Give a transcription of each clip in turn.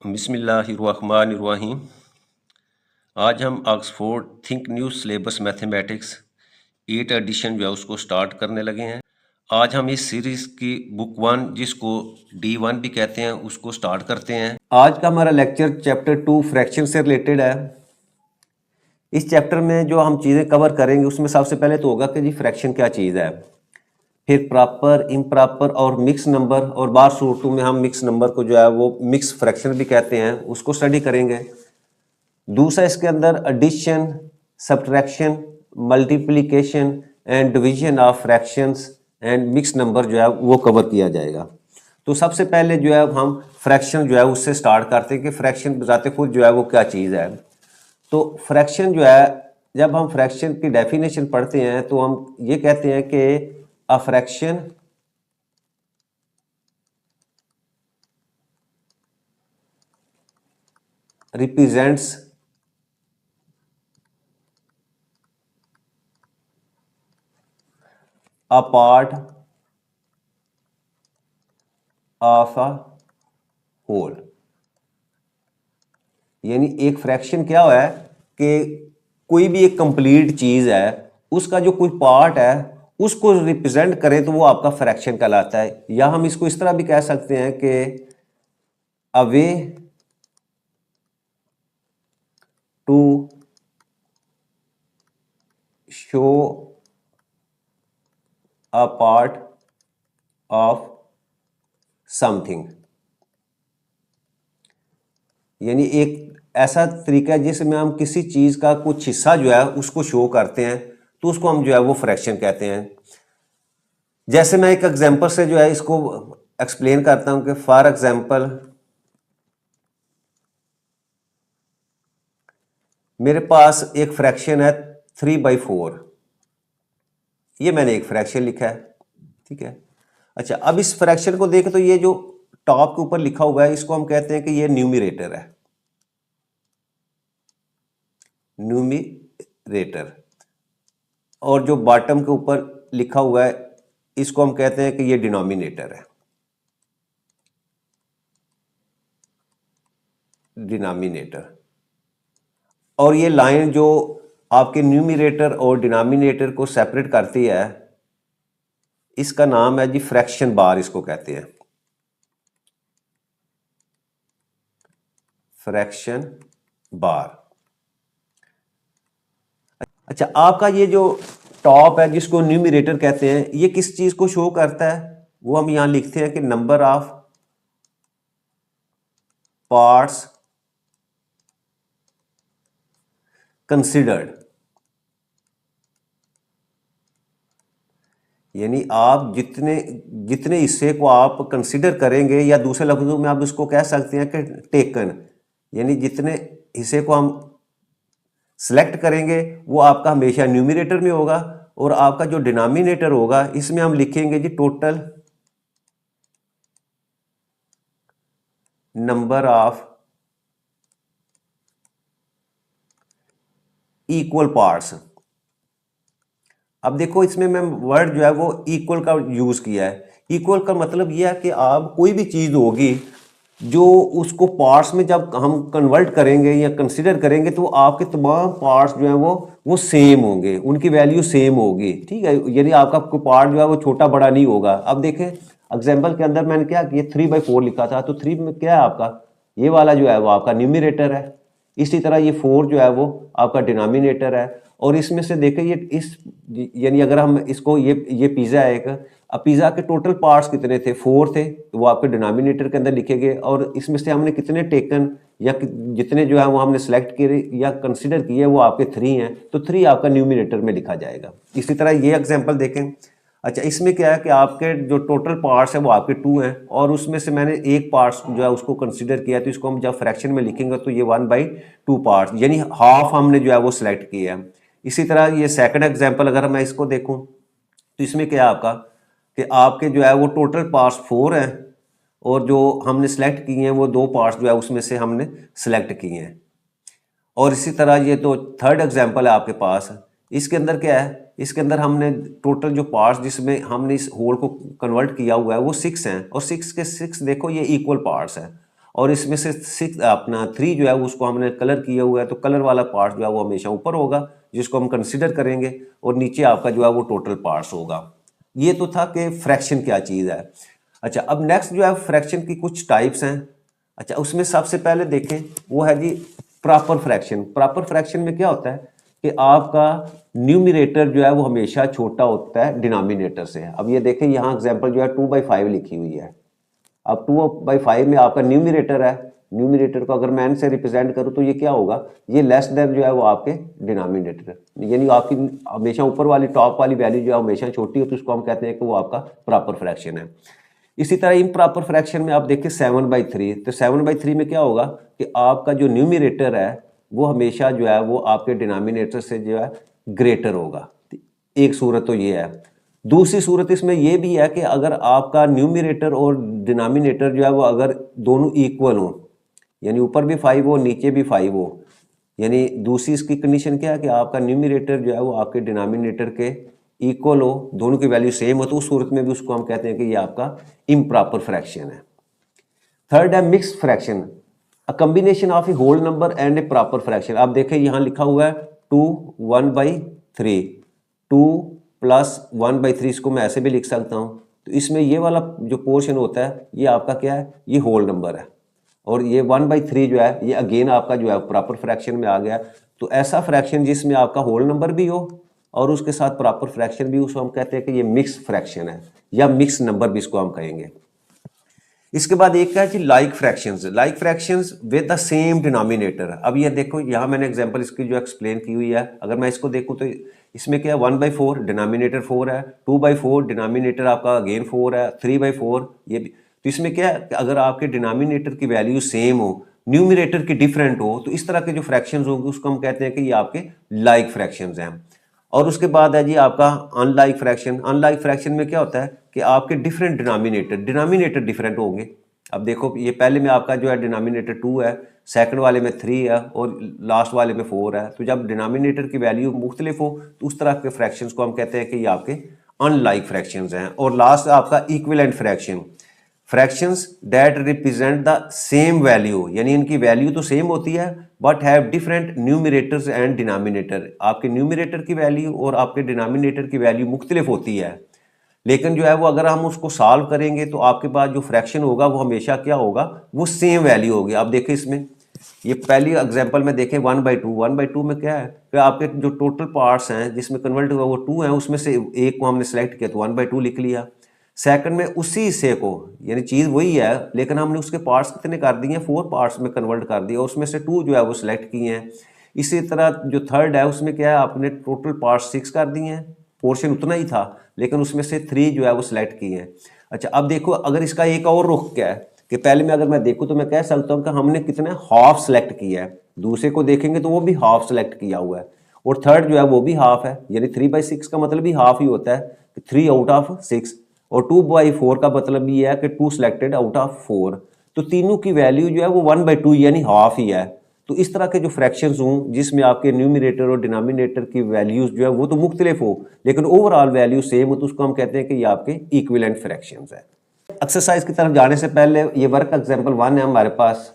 बिस्मिल्लाहिर्रहमानिर्रहीम। आज हम Oxford think new syllabus mathematics 8 edition जो है उसको स्टार्ट करने लगे हैं। आज हम इस सीरीज़ की बुक 1 जिसको D1 भी कहते हैं उसको स्टार्ट करते हैं। आज का हमारा लेक्चर चैप्टर 2 फ्रैक्शन से रिलेटेड है। इस चैप्टर में जो हम चीज़ें कवर करेंगे उसमें सबसे पहले तो होगा कि जी फ्रैक्शन क्या चीज़ है, फिर प्रॉपर, इम्प्रॉपर और मिक्स नंबर, और बार सूरतों में हम मिक्स नंबर को जो है वो मिक्स फ्रैक्शन भी कहते हैं, उसको स्टडी करेंगे। दूसरा इसके अंदर addition, subtraction, multiplication and division of fractions and mix number जो है वो कवर किया जाएगा। तो सबसे पहले जो है हम फ्रैक्शन जो है उससे स्टार्ट करते हैं कि फ्रैक्शन बजाते खुद जो है वो क्या चीज़ है। तो फ्रैक्शन जो है, जब हम फ्रैक्शन की डेफिनेशन पढ़ते हैं तो हम ये कहते हैं कि a fraction represents a part of a whole. यानी एक फ्रैक्शन क्या है कि कोई भी एक कंप्लीट चीज है उसका जो कोई पार्ट है उसको रिप्रेजेंट करें तो वो आपका फ्रैक्शन कहलाता है। या हम इसको इस तरह भी कह सकते हैं कि a way to show a part of something. यानी एक ऐसा तरीका है जिसमें हम किसी चीज का कुछ हिस्सा जो है उसको शो करते हैं तो उसको हम जो है वो फ्रैक्शन कहते हैं। जैसे मैं एक एग्जांपल से जो है इसको एक्सप्लेन करता हूं कि फॉर एग्जांपल मेरे पास एक फ्रैक्शन है 3/4। ये मैंने एक फ्रैक्शन लिखा है, ठीक है। अच्छा, अब इस फ्रैक्शन को देखें तो ये जो टॉप के ऊपर लिखा हुआ है इसको हम कहते हैं कि ये न्यूमरेटर है, न्यूमरेटर। और जो बॉटम के ऊपर लिखा हुआ है इसको हम कहते हैं कि ये डिनोमिनेटर है, डिनोमिनेटर। और ये लाइन जो आपके न्यूमरेटर और डिनोमिनेटर को सेपरेट करती है इसका नाम है जी फ्रैक्शन बार, इसको कहते हैं फ्रैक्शन बार। अच्छा, आपका ये जो टॉप है जिसको न्यूमरेटर कहते हैं ये किस चीज को शो करता है, वो हम यहां लिखते हैं कि नंबर ऑफ पार्ट्स कंसिडर्ड। यानी आप जितने जितने हिस्से को आप कंसिडर करेंगे, या दूसरे लफ्जों में आप इसको कह सकते हैं कि टेकन। यानी जितने हिस्से को हम सिलेक्ट करेंगे वो आपका हमेशा न्यूमरेटर में होगा, और आपका जो डिनोमिनेटर होगा इसमें हम लिखेंगे जी total number of equal parts. अब देखो इसमें मैं वर्ड जो है वो इक्वल का यूज किया है। इक्वल का मतलब यह है कि आप कोई भी चीज होगी जो उसको पार्ट्स में जब हम कन्वर्ट करेंगे या कंसिडर करेंगे तो आपके तमाम पार्ट्स जो हैं वो सेम होंगे, उनकी वैल्यू सेम होगी, ठीक है। यानी आपका कोई पार्ट जो है वो छोटा बड़ा नहीं होगा। अब देखें एग्जाम्पल के अंदर मैंने क्या किया, 3/4 लिखा था, तो 3 में क्या है आपका, ये वाला जो है वो आपका न्यूमरेटर है। इसी तरह ये 4 जो है वो आपका डिनोमिनेटर है। और इसमें से देखें ये इस, यानी अगर हम इसको ये पिज़्ज़ा है एक, अब पिज़्ज़ा के टोटल पार्ट्स कितने थे, 4 थे, तो वो आपके डिनोमिनेटर के अंदर लिखे गए। और इसमें से हमने कितने टेकन या जितने जो है वो हमने सेलेक्ट किए या कंसिडर किए वो आपके 3 हैं, तो 3 आपका न्यूमरेटर में लिखा जाएगा। इसी तरह ये एग्जाम्पल देखें। अच्छा, इसमें क्या है कि आपके जो टोटल पार्ट्स हैं वो आपके 2 हैं, और उसमें से मैंने एक पार्ट्स जो है उसको कंसिडर किया, तो इसको हम जब फ्रैक्शन में लिखेंगे तो ये 1/2 पार्ट्स, यानी हाफ हमने जो है वो सिलेक्ट किया है। इसी तरह ये सेकंड एग्जांपल अगर मैं इसको देखूं तो इसमें क्या है आपका कि आपके जो है वो टोटल पार्ट्स 4 हैं, और जो हमने सेलेक्ट किए हैं वो 2 पार्ट्स जो है उसमें से हमने सेलेक्ट किए हैं। और इसी तरह ये तो थर्ड एग्जांपल है आपके पास। इसके अंदर क्या है, इसके अंदर हमने टोटल जो पार्ट्स जिसमें हमने इस होल को कन्वर्ट किया हुआ है वो 6 हैं, और 6 के 6 देखो ये इक्वल पार्ट्स हैं। और इसमें से 6 अपना 3 जो है उसको हमने कलर किया हुआ है, तो कलर वाला पार्ट जो है वो हमेशा ऊपर होगा जिसको हम कंसिडर करेंगे, और नीचे आपका जो है वो टोटल पार्ट्स होगा। ये तो था कि फ्रैक्शन क्या चीज़ है। अच्छा, अब नेक्स्ट जो है फ्रैक्शन की कुछ टाइप्स हैं। अच्छा, उसमें सबसे पहले देखें वो है जी प्रॉपर फ्रैक्शन। प्रॉपर फ्रैक्शन में क्या होता है कि आपका न्यूमिरेटर जो है वो हमेशा छोटा होता है डिनोमिनेटर से। अब ये देखें यहाँ एग्जांपल जो है 2/5 लिखी हुई है। अब 2/5 में आपका न्यूमिरेटर है, न्यूमिरेटर को अगर मैं n से रिप्रेजेंट करूं तो ये क्या होगा, ये लेस देन जो है वो आपके डिनोमिनेटर, यानी आपकी हमेशा ऊपर वाली टॉप वाली वैल्यू जो है हमेशा छोटी हो, तो उसको हम कहते हैं कि वो आपका प्रॉपर फ्रैक्शन है। इसी तरह इम्प्रॉपर फ्रैक्शन में आप देखिए 7/3, तो 7/3 में क्या होगा कि आपका जो न्यूमिरेटर है वो हमेशा जो है वो आपके डिनोमिनेटर से जो है ग्रेटर होगा। एक सूरत तो ये है। दूसरी सूरत इसमें यह भी है कि अगर आपका न्यूमिरेटर और डिनोमिनेटर जो है वो अगर दोनों इक्वल हो, यानी ऊपर भी 5 हो नीचे भी 5 हो, यानी दूसरी इसकी कंडीशन क्या है कि आपका न्यूमिरेटर जो है वो आपके डिनोमिनेटर के इक्वल हो, दोनों की वैल्यू सेम हो, तो उस सूरत में भी उसको हम कहते हैं कि ये आपका इम्प्रॉपर फ्रैक्शन है। थर्ड है mixed fraction, a combination of a whole number and a proper fraction. आप देखें यहाँ लिखा हुआ है 2 1/3, 2 + 1/3, इसको मैं ऐसे भी लिख सकता हूँ। तो इसमें ये वाला जो पोर्शन होता है ये आपका क्या है, ये होल नंबर है, और ये 1/3 जो है ये अगेन आपका जो है प्रॉपर फ्रैक्शन में आ गया। तो ऐसा फ्रैक्शन जिसमें आपका होल नंबर भी हो और उसके साथ प्रॉपर फ्रैक्शन भी, उसको हम कहते हैं कि ये मिक्स फ्रैक्शन है, या मिक्स नंबर भी इसको हम कहेंगे। इसके बाद एक है जी like fractions. Like fractions with the same denominator. अब ये देखो यहाँ मैंने एग्जांपल इसकी जो एक्सप्लेन की हुई है, अगर मैं इसको देखूँ तो इसमें क्या है 1/4 डिनोमिनेटर 4 है, 2/4 डिनोमिनेटर आपका अगेन 4 है, 3/4 ये भी। तो इसमें क्या है कि अगर आपके डिनोमिनेटर की वैल्यू सेम हो, न्यूमिनेटर की डिफरेंट हो, तो इस तरह के जो फ्रैक्शंस होंगे उसको हम कहते हैं कि ये आपके लाइक फ्रैक्शंस हैं। और उसके बाद है जी आपका अनलाइक फ्रैक्शन। अनलाइक फ्रैक्शन में क्या होता है कि आपके डिफरेंट डिनोमिनेटर डिफरेंट होंगे। अब देखो ये पहले में आपका जो है डिनोमिनेटर 2 है, सेकंड वाले में 3 है, और लास्ट वाले में 4 है। तो जब डिनोमिनेटर की वैल्यू मुख्तलिफ हो तो उस तरह के फ्रैक्शंस को हम कहते हैं कि ये आपके अनलाइक फ्रैक्शंस हैं। और लास्ट आपका equivalent fraction, fractions that represent the same value, यानी इनकी वैल्यू तो सेम होती है but have different numerators and denominator. आपके न्यूमिरेटर की वैल्यू और आपके डिनोमिनेटर की वैल्यू मुख्तलिफ होती है, लेकिन जो है वो अगर हम उसको सॉल्व करेंगे तो आपके पास जो फ्रैक्शन होगा वो हमेशा क्या होगा, वो सेम वैल्यू होगी। आप देखें इसमें ये पहली एग्जांपल में देखें 1/2 में क्या है कि आपके जो टोटल पार्ट्स हैं जिसमें कन्वर्ट हुआ वो 2 हैं, उसमें से एक को हमने सेलेक्ट किया तो 1/2 लिख लिया। सेकंड में उसी हिस्से को, यानी चीज़ वही है लेकिन हमने उसके पार्ट्स कितने कर दिए हैं, 4 पार्ट्स में कन्वर्ट कर दिया, उसमें से 2 जो है वो सिलेक्ट किए हैं। इसी तरह जो थर्ड है उसमें क्या है, आपने टोटल पार्ट्स 6 कर दिए हैं, पोर्शन उतना ही था लेकिन उसमें से 3 जो है वो सिलेक्ट किए हैं। अच्छा, अब देखो अगर इसका एक और रुख क्या है कि पहले में अगर मैं देखूँ तो मैं कह सकता हूँ कि हमने कितने हाफ सेलेक्ट किया है, दूसरे को देखेंगे तो वो भी हाफ सेलेक्ट किया हुआ है, और थर्ड जो है वो भी हाफ है, यानी 3/6 का मतलब भी हाफ ही होता है, 3 आउट ऑफ 6, और 2/4 का मतलब ये है कि 2 सिलेक्टेड आउट ऑफ 4। तो तीनों की वैल्यू जो है वो 1/2 यानी हाफ ही है। तो इस तरह के जो फ्रैक्शंस हों जिसमें आपके न्यूमिनेटर और डिनोमिनेटर की वैल्यूज जो है वो तो मुख्तलिफ हो लेकिन ओवरऑल वैल्यू सेम हो, तो उसको हम कहते हैं कि ये आपके इक्विवेलेंट फ्रैक्शंस है। एक्सरसाइज की तरफ जाने से पहले ये वर्क एग्जांपल 1 है हमारे पास।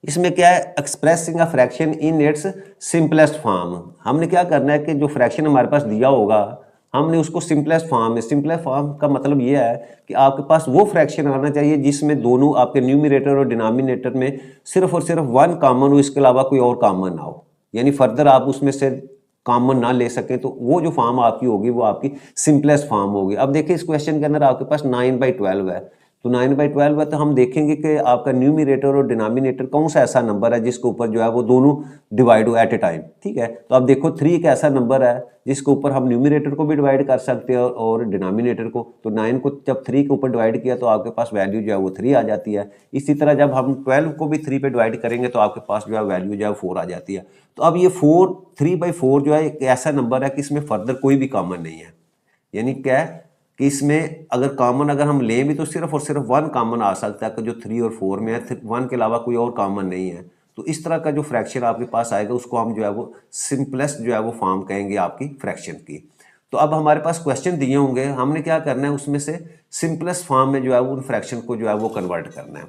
इसमें क्या है, expressing a fraction in its simplest form. हमने क्या करना है कि जो फ्रैक्शन हमारे पास दिया होगा हमने उसको सिंपलेस्ट फॉर्म में, सिंपलेस्ट फॉर्म का मतलब ये है कि आपके पास वो फ्रैक्शन आना चाहिए जिसमें दोनों आपके न्यूमिनेटर और डिनोमिनेटर में सिर्फ और सिर्फ 1 कॉमन हो, इसके अलावा कोई और कॉमन ना हो, यानी फर्दर आप उसमें से कॉमन ना ले सकें, तो वो जो फॉर्म आपकी होगी वो आपकी सिंपलेस्ट फॉर्म होगी। अब देखिए इस क्वेश्चन के अंदर आपके पास 9/12 है, तो 9/12 है तो हम देखेंगे कि आपका न्यूमिनेटर और डिनोमिनेटर कौन सा ऐसा नंबर है जिसके ऊपर जो है वो दोनों डिवाइड हो एट ए टाइम। ठीक है, तो अब देखो 3 एक ऐसा नंबर है जिसके ऊपर हम न्यूमिनेटर को भी डिवाइड कर सकते हैं और डिनोमिनेटर को। तो 9 को जब 3 के ऊपर डिवाइड किया तो आपके पास वैल्यू जो है वो 3 आ जाती है। इसी तरह जब हम 12 को भी 3 पे डिवाइड करेंगे तो आपके पास जो है वैल्यू जो है 4 आ जाती है। तो अब ये 3/4 जो है एक ऐसा नंबर है कि इसमें फर्दर कोई भी कॉमन नहीं है, यानी क्या है कि इसमें अगर कॉमन अगर हम लें भी तो सिर्फ और सिर्फ 1 कॉमन आ सकता है कि जो 3 और 4 में है, 1 के अलावा कोई और कॉमन नहीं है। तो इस तरह का जो फ्रैक्शन आपके पास आएगा उसको हम जो है वो सिंपलेस्ट जो है वो फॉर्म कहेंगे आपकी फ्रैक्शन की। तो अब हमारे पास क्वेश्चन दिए होंगे, हमने क्या करना है उसमें से सिंपलेस्ट फॉर्म में जो है वो उन फ्रैक्शन को जो है वो कन्वर्ट करना है।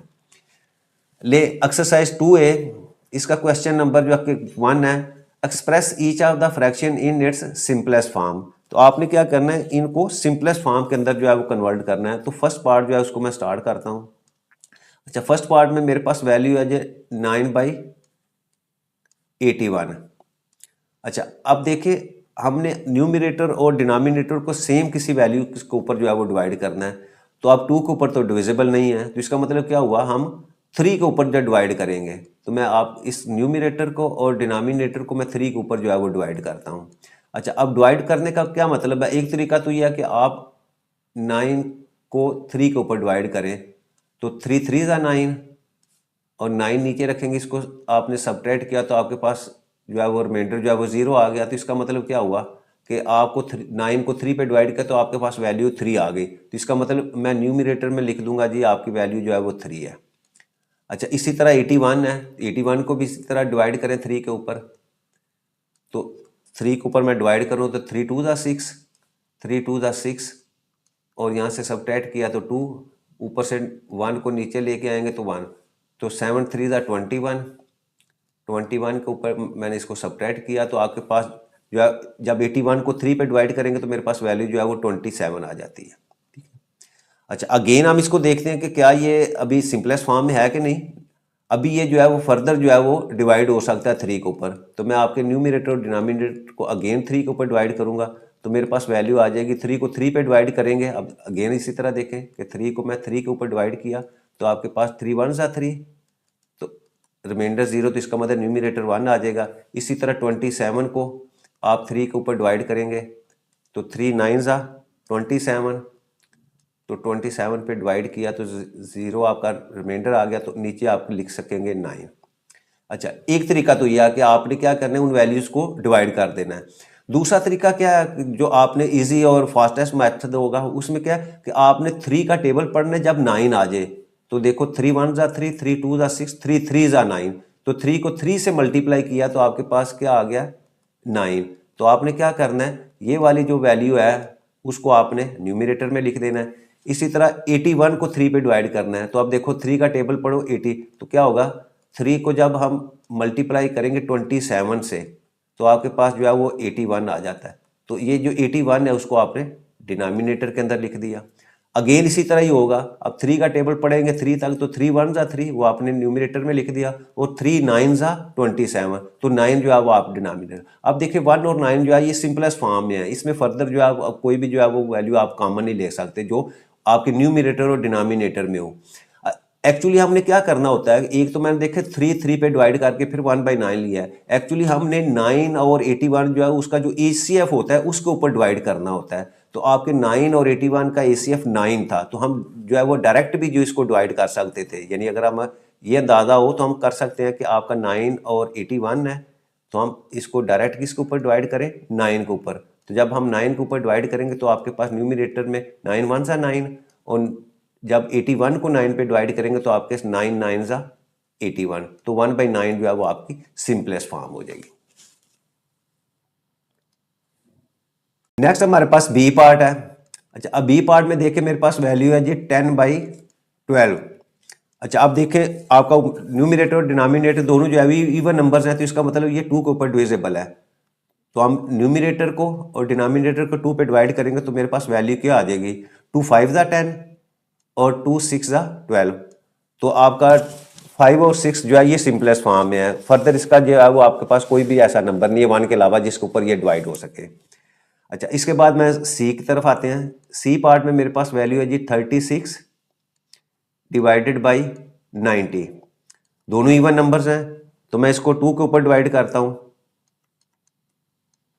ले एक्सरसाइज 2A, इसका क्वेश्चन नंबर जो आपके 1 है, express each of the fraction in its simplest form. तो आपने क्या करना है, इनको सिंपलेस्ट फॉर्म के अंदर जो है वो कन्वर्ट करना है। तो फर्स्ट पार्ट जो है उसको मैं स्टार्ट करता हूँ। अच्छा, फर्स्ट पार्ट में मेरे पास वैल्यू है जो 9/81। अच्छा, अब देखिए हमने न्यूमरेटर और डिनोमिनेटर को सेम किसी वैल्यू के ऊपर जो है वो डिवाइड करना है। तो अब 2 के ऊपर तो डिविजिबल नहीं है, तो इसका मतलब क्या हुआ, हम 3 के ऊपर जब डिवाइड करेंगे तो मैं आप इस न्यूमरेटर को और डिनोमिनेटर को मैं 3 के ऊपर जो है वो डिवाइड करता हूँ। अच्छा, अब डिवाइड करने का क्या मतलब है, एक तरीका तो यह है कि आप 9 को 3 के ऊपर डिवाइड करें, तो 3 3 ज़ा 9 और 9 नीचे रखेंगे, इसको आपने सबट्रैक्ट किया तो आपके पास जो है वो रिमाइंडर जो है वो 0 आ गया। तो इसका मतलब क्या हुआ कि आपको 9 को 3 पे डिवाइड किया तो आपके पास वैल्यू 3 आ गई। तो इसका मतलब मैं न्यूमरेटर में लिख दूंगा जी आपकी वैल्यू जो है वो 3 है। अच्छा, इसी तरह 81 है, 81 को भी इसी तरह डिवाइड करें 3 के ऊपर, तो 3 के ऊपर मैं डिवाइड करूँ तो 3 2 ज़ा 6, 3 2 ज़ा 6 और यहाँ से सबट्रैक्ट किया तो 2, ऊपर से 1 को नीचे लेके आएंगे तो 1, तो 7 3 ज़ा 21, 21 के ऊपर मैंने इसको सबट्रैक्ट किया तो आपके पास जो है, जब 81 को 3 पे डिवाइड करेंगे तो मेरे पास वैल्यू जो है वो 27 आ जाती है। ठीक है। अच्छा, अगेन हम इसको देखते हैं कि क्या ये अभी सिंपलेस्ट फॉर्म में है कि नहीं। अभी ये जो है वो फर्दर जो है वो डिवाइड हो सकता है 3 के ऊपर। तो मैं आपके न्यूमरेटर और डिनोमिनेटर को अगेन 3 के ऊपर डिवाइड करूंगा तो मेरे पास वैल्यू आ जाएगी, 3 को 3 पे डिवाइड करेंगे। अब अगेन इसी तरह देखें कि 3 को मैं 3 के ऊपर डिवाइड किया तो आपके पास 3 1 ज़ा 3, तो रिमाइंडर 0, तो इसका मतलब न्यूमरेटर 1 आ जाएगा। इसी तरह 27 को आप 3 के ऊपर डिवाइड करेंगे तो 3 9 ज़ा 27, तो 27 पे डिवाइड किया तो 0 आपका रिमाइंडर आ गया, तो नीचे आप लिख सकेंगे 9। अच्छा, एक तरीका तो यह है कि आपने क्या करना है, उन वैल्यूज़ को डिवाइड कर देना है। दूसरा तरीका क्या है, जो आपने इजी और फास्टेस्ट मेथड होगा उसमें क्या है कि आपने 3 का टेबल पढ़ना है जब 9 आ जाए। तो देखो 3 1 ज़ा 3, 3 2 ज़ा 6, 3 3 ज़ा 9, तो 3 को 3 से मल्टीप्लाई किया तो आपके पास क्या आ गया 9। तो आपने क्या करना है, ये वाली जो वैल्यू है उसको आपने न्यूमरेटर में लिख देना है। इसी तरह 81 को 3 पे डिवाइड करना है, तो अब देखो 3 का टेबल पढ़ो 80, तो क्या होगा 3 को जब हम मल्टीप्लाई करेंगे 27 से तो आपके पास जो है वो 81 आ जाता है। तो ये जो 81 है उसको आपने डिनोमिनेटर के अंदर लिख दिया। अगेन इसी तरह ही होगा, अब 3 का टेबल पढ़ेंगे 3 तक, तो 3 1 ज़ा 3 वो आपने न्यूमरेटर में लिख दिया, और 3 9 ज़ा 27, तो 9 जो है वो आप डिनोमिनेटर। अब देखिए 1 और 9 जो है ये सिंपलेस्ट फॉर्म में है, इसमें फर्दर जो है अब कोई भी जो है वो वैल्यू आप कॉमन नहीं ले सकते जो आपके न्यूमरेटर और डिनोमिनेटर में हो। एक्चुअली हमने क्या करना होता है, एक तो मैंने देखे 3 3 पे डिवाइड करके फिर 1/9 लिया है। एक्चुअली हमने 9 और 81 जो है उसका जो ACF होता है उसके ऊपर डिवाइड करना होता है। तो आपके 9 और 81 का ACF 9 था, तो हम जो है वो डायरेक्ट भी जो इसको डिवाइड कर सकते थे। यानी अगर हम ये अंदाज़ा हो तो हम कर सकते हैं कि आपका 9 और 81 है, तो हम इसको डायरेक्ट किसके ऊपर डिवाइड करें, 9 के ऊपर। तो जब हम 9 के ऊपर डिवाइड करेंगे तो आपके पास न्यूमरेटर में 9 1 ज़ा 9, और जब 81 को 9 पे डिवाइड करेंगे तो आपके 9 9 ज़ा 81, तो 1/9 जो है वो आपकी सिंपलेस्ट फॉर्म हो जाएगी। नेक्स्ट हमारे पास बी पार्ट है। अच्छा, अब बी पार्ट में देखिए मेरे पास वैल्यू है जी 10/12। अच्छा, अब देखिए आपका न्यूमरेटर और डिनोमिनेटर दोनों जो है इवन नंबर्स हैं, तो इसका मतलब ये 2 के ऊपर डिविजिबल है। तो हम न्यूमरेटर को और डिनोमिनेटर को 2 पे डिवाइड करेंगे तो मेरे पास वैल्यू क्या आ जाएगी, 2 5 ज़ा 10 और 2 6 ज़ा 12। तो आपका 5 और 6 जो है ये सिंपलेस्ट फॉर्म में है। फर्दर इसका जो है वो आपके पास कोई भी ऐसा नंबर नहीं है 1 के अलावा जिसके ऊपर ये डिवाइड हो सके। अच्छा, इसके बाद मैं सी की तरफ आते हैं। सी पार्ट में मेरे पास वैल्यू है जी 36 डिवाइडेड बाई 90। दोनों इवन नंबर्स हैं, तो मैं इसको 2 के ऊपर डिवाइड करता हूं।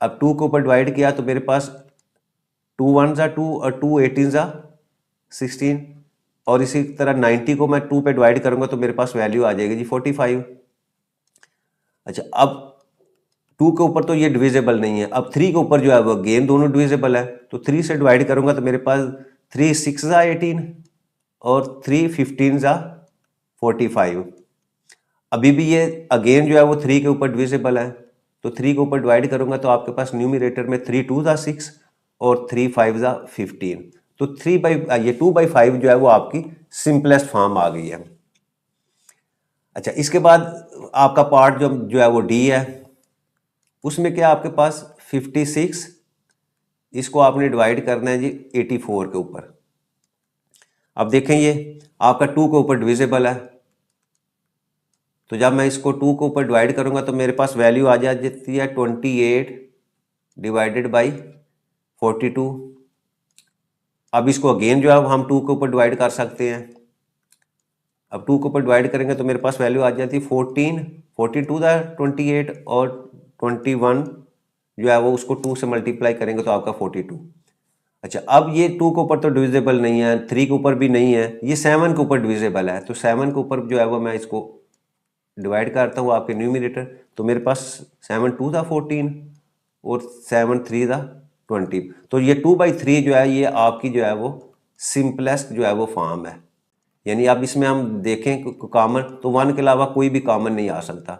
अब 2 के ऊपर डिवाइड किया तो मेरे पास 2 1 ज़ा 2 और 2 18 ज़ा 16, और इसी तरह 90 को मैं 2 पे डिवाइड करूंगा तो मेरे पास वैल्यू आ जाएगी जी 45। अच्छा, अब 2 के ऊपर तो ये डिविजिबल नहीं है, अब 3 के ऊपर जो है वो अगेन दोनों डिविजिबल है, तो 3 से डिवाइड करूंगा तो मेरे पास 3 6 ज़ा 18 और 3 15 ज़ा 45। अभी भी ये अगेन जो है वो 3 के ऊपर डिविजिबल है, तो 3 के ऊपर डिवाइड करूंगा तो आपके पास न्यूमरेटर में 3 2 ज़ा 6 और 3 5 ज़ा 15, तो 2/5 जो है वो आपकी सिंपलेस्ट फॉर्म आ गई है। अच्छा, इसके बाद आपका पार्ट जो है वो डी है। उसमें क्या आपके पास 56, इसको आपने डिवाइड करना है जी 84 के ऊपर। अब देखें ये आपका 2 के ऊपर डिविजिबल है, तो जब मैं इसको 2 के ऊपर डिवाइड करूंगा तो मेरे पास वैल्यू आ जाती है 28 डिवाइडेड बाई 42। अब इसको अगेन जो है हम 2 के ऊपर डिवाइड कर सकते हैं। अब 2 के ऊपर डिवाइड करेंगे तो मेरे पास वैल्यू आ जाती है 14, 42 था 28 और 21 जो है वो उसको 2 से मल्टीप्लाई करेंगे तो आपका 42। अच्छा, अब ये 2 के ऊपर तो डिविजिबल नहीं है, 3 के ऊपर भी नहीं है, ये 7 के ऊपर डिविजिबल है। तो 7 के ऊपर जो है वो मैं इसको डिवाइड करता हूँ आपके न्यूमरेटर, तो मेरे पास 7 2 था 14 और 7 3 था 20। तो ये 2/3 जो है ये आपकी जो है वो सिंपलेस्ट जो है वो फॉर्म है। यानी अब इसमें हम देखें कॉमन तो 1 के अलावा कोई भी कॉमन नहीं आ सकता।